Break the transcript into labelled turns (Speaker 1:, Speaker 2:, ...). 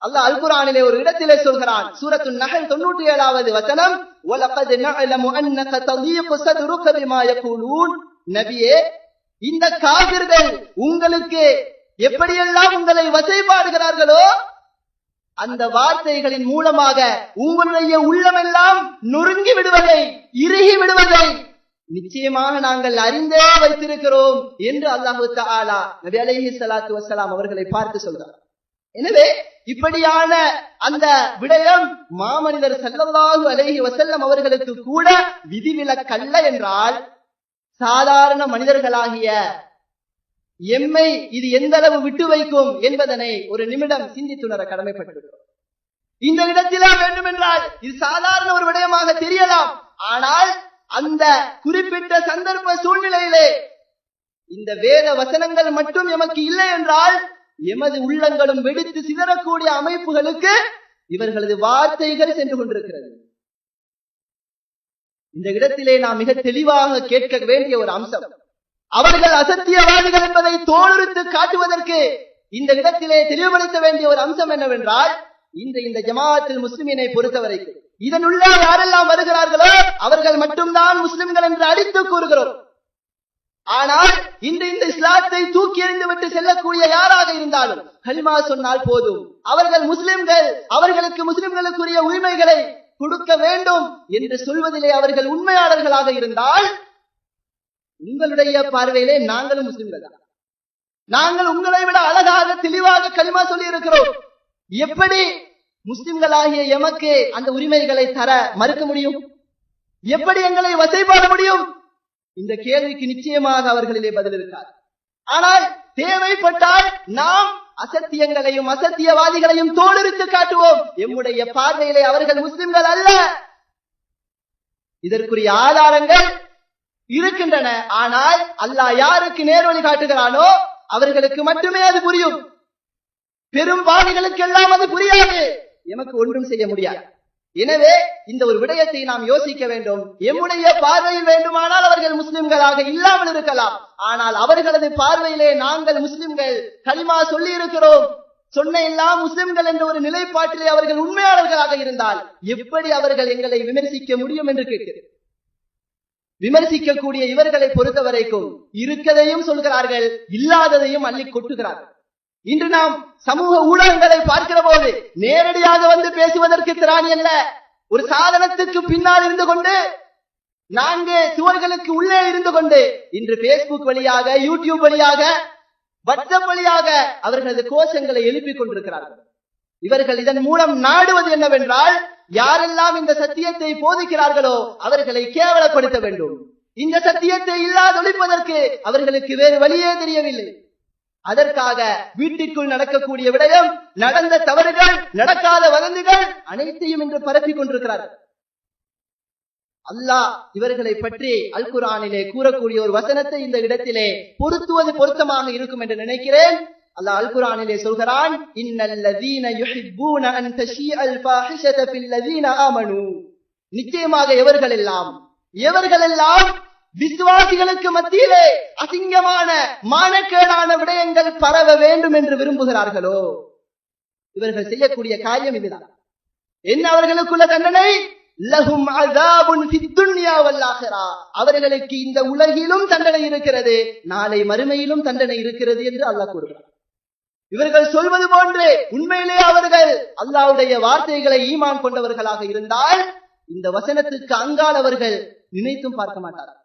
Speaker 1: அல்லாஹ் அல் குர்ஆனிலே ஒரு இடத்திலே சொல்கிறான், சூரத்துன் நஹல் 97வது வசனம், வலகத் நஅலமு அன்னக தலீகு ஸத்ருக பிமா யகூலூன். நபியே, இந்த காஃபிர்கள் உங்களுக்கு எப்படியெல்லாம் உங்களை வசைபாடுகிறார்களோ அந்த வார்த்தைகளின் மூலமாக உங்களுடைய உள்ளமெல்லாம் நொறுங்கி விடுவதை, இறுகி விடுவதை நிச்சயமாக நாங்கள் அறிந்தே வைத்திருக்கிறோம் என்று அல்லாஹு தஆலா நபி அலைஹிஸ்ஸலாத்து வஸ்ஸலாம் அவர்களை பார்த்து சொல்றார். எனவே இப்படியான அந்த விடயம் மாமனிதர் ஸல்லல்லாஹு அலைஹி வஸல்லம் அவர்களுக்கு கூட விதிவிலக்கல்ல என்றால், சாதாரண மனிதர்களாகிய எம்மை இது எந்த அளவு விட்டு வைக்கும் என்பதனை ஒரு நிமிடம் சிந்தித்துணர கடமைப்பட்டிருக்கிறோம். இந்த இடத்திலே வேண்டுமென்றால் இது சாதாரண ஒரு விடயமாக தெரியலாம். ஆனால் அந்த குறிப்பிட்ட சந்தர்ப்ப சூழ்நிலையிலே இந்த வேத வசனங்கள் மட்டும் எமக்கு இல்லை என்றால் எமது உள்ளங்களும் வெடித்து சிதறக்கூடிய அமைப்புகளுக்கு இவர்களது வார்த்தைகள் சென்று கொண்டிருக்கிறது. இந்த இடத்திலே நாம் மிக தெளிவாக கேட்க வேண்டிய ஒரு அம்சம், அவர்கள் அசத்தியவாதிகள் என்பதை தோலுரித்து காட்டுவதற்கு இந்த இடத்திலே தெளிவுபடுத்த வேண்டிய ஒரு அம்சம் என்னவென்றால், இந்த ஜமாஅத்துல் முஸ்லிமீனை பொறுத்தவரைக்கும் இதனுள்ள யாரெல்லாம் வருகிறார்களோ அவர்கள் மட்டும்தான் முஸ்லிம்கள் என்று அடித்து கூறுகிறோம். ஆனால் இன்று இந்த இஸ்லாத்தை தூக்கி எறிந்து விட்டு செல்லக்கூடிய யாராக இருந்தாலும் கலிமா சொன்னால் போதும், அவர்கள் முஸ்லிம்கள், அவர்களுக்கு முஸ்லிம்களுக்குரிய உரிமைகளை கொடுக்க வேண்டும் என்று சொல்வதிலே அவர்கள் உண்மையாளர்களாக இருந்தால், உங்களுடைய பார்வையிலே நாங்களும் முஸ்லிம்கள் தான். நாங்கள் உங்களை விட அழகாக தெளிவாக கலிமா சொல்லி இருக்கிறோம். எப்படி முஸ்லிம்களாகிய எமக்கு அந்த உரிமைகளை தர மறுக்க முடியும்? எப்படி எங்களை வசைபாட முடியும்? இந்த கேள்விக்கு நிச்சயமாக அவர்களிலே பதில் இருக்காது. ஆனால் தேவைப்பட்டால் நாம் அசத்தியங்களையும் அசத்தியவாதிகளையும் தோலுரித்து காட்டுவோம். எம்முடைய பார்வையிலே அவர்கள் முஸ்லிம்கள் அல்ல. இதற்குரிய ஆதாரங்கள் இருக்கின்றன. ஆனால் அல்லாஹ் யாருக்கு நேர்வழி காட்டுகிறானோ அவர்களுக்கு மட்டுமே அது புரியும். பெரும் பாவிகளுக்கு எல்லாம் அது புரியாது. எமக்கு ஒன்றும் செய்ய முடியாது. எனவே இந்த ஒரு விடயத்தை நாம் யோசிக்க வேண்டும். எம்முடைய பார்வையில் வேண்டுமானால் அவர்கள் முஸ்லிம்களாக இல்லாமல் இருக்கலாம். ஆனால் அவர்களது பார்வையிலே நாங்கள் முஸ்லிம்கள், கலிமா சொல்லி இருக்கிறோம், சொன்ன எல்லாம் முஸ்லிம்கள் என்ற ஒரு நிலைப்பாட்டிலே அவர்கள் உண்மையாளர்களாக இருந்தால் எப்படி அவர்கள் எங்களை விமர்சிக்க முடியும் என்று கேட்கிறேன். விமர்சிக்கக்கூடிய இவர்களை பொறுத்த வரைக்கும் இருக்கதையும் சொல்கிறார்கள், இல்லாததையும் அள்ளி கொட்டுகிறார்கள். இன்று நாம் சமூக ஊடகங்களை பார்க்கிற போது நேரடியாக வந்து பேசுவதற்கு திராணி அல்ல. ஒரு சாதனத்துக்கு பின்னால் இருந்து கொண்டு, 4 சுவர்களுக்கு உள்ளே இருந்து கொண்டு இன்று பேஸ்புக் வழியாக, யூடியூப் வழியாக, வாட்ஸ்அப் வழியாக அவர்களது கோஷங்களை எழுப்பிக் கொண்டிருக்கிறார்கள். இவர்கள் இதன் மூலம் நாடுவது என்னவென்றால், யாரெல்லாம் இந்த சத்தியத்தை போதிக்கிறார்களோ அவர்களை கேவலப்படுத்த வேண்டும். இந்த சத்தியத்தை இல்லாதொழிப்பதற்கு அவர்களுக்கு வேறு வழியே தெரியவில்லை. அதற்காக வீட்டிற்குள் நடக்கக்கூடிய விடயம், நடந்த தவறுகள், நடக்காத வதந்திகள் அனைத்தையும் இன்று பரப்பிக் கொண்டிருக்கிறார்கள். அல்லாஹ் இவர்களை பற்றி அல் குர்ஆனிலே கூறக்கூடிய ஒரு வசனத்தை இந்த இடத்திலே பொருத்துவது பொருத்தமாக இருக்கும் என்று நினைக்கிறேன். அல்லாஹ் அல் குர்ஆனிலே சொல்கிறான், இன்னல்லதீன யுஹிப்பூன அன் தஷீஅல் ஃபாஹிஷத ஃபில்லதீன ஆமனூ. நிச்சயமாக எவர்களெல்லாம் விசுவாசிகளுக்கு மத்தியிலே அசிங்கமான மானக்கேடான விடயங்கள் பரவ வேண்டும் என்று விரும்புகிறார்களோ, இவர்கள் செய்யக்கூடிய காரியம் இதுதான். என்ன அவர்களுக்குள்ள தண்டனை? லஹும் அஸாபுன் ஃபித் துன்யா வல் ஆখিরা. அவர்களுக்கு இந்த உலகிலும் தண்டனை இருக்கிறது, நாளை மறுமையிலும் தண்டனை இருக்கிறது என்று அல்லாஹ் கூறுகிறார். இவர்கள் சொல்வது போன்று உண்மையிலே அவர்கள் அல்லாஹ்வுடைய வார்த்தைகளை ஈமான் கொண்டவர்களாக இருந்தால் இந்த வசனத்துக்கு அங்கால் அவர்கள் நினைத்தும் பார்க்க மாட்டார்கள்.